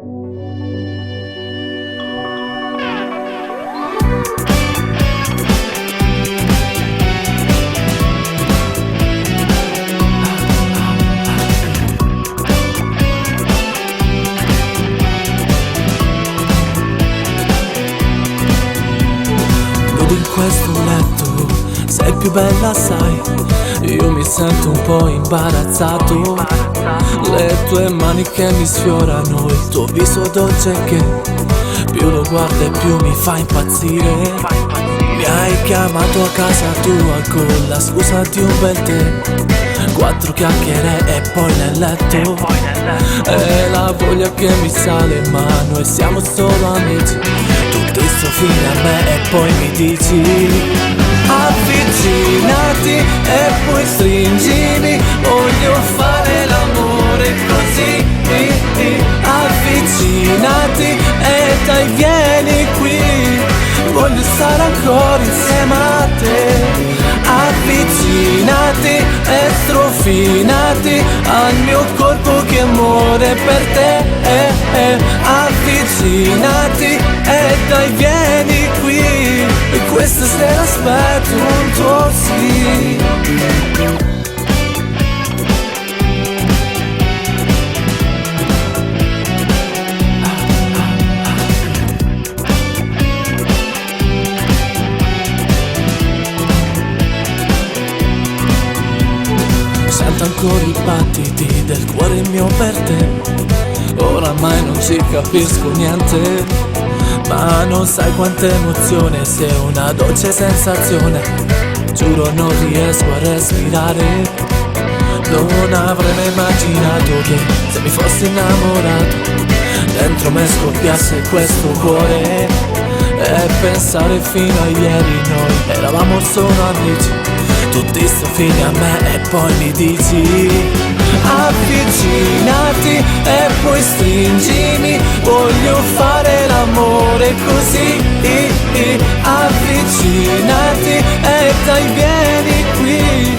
In questo letto sei più bella, sai. Io mi sento un po' imbarazzato. Le tue mani che mi sfiorano, il tuo viso dolce che più lo guardo e più mi fa impazzire. Mi hai chiamato a casa tua con la scusa di un bel tè, 4 chiacchiere e poi nel letto. E la voglia che mi sale in mano e siamo solo amici. Tu sto fine a me e poi mi dici avvicinati e poi stringimi, voglio fare l'amore così. Avvicinati e dai vieni qui, voglio stare ancora insieme a te. Avvicinati e strofinati al mio corpo che muore per te. Avvicinati e dai vieni qui, e questa sera aspetto un tuo sì. Sento ancora i battiti del cuore mio per te. Oramai non ci capisco niente, ma non sai quanta emozione sia una dolce sensazione. Giuro non riesco a respirare. Non avrei mai immaginato che se mi fossi innamorato dentro me scoppiasse questo cuore. E pensare fino a ieri noi eravamo solo amici. Tutti sto fine a me e poi mi dici avvicinati e poi stringimi, voglio fare l'amore così. Avvicinati e dai vieni qui,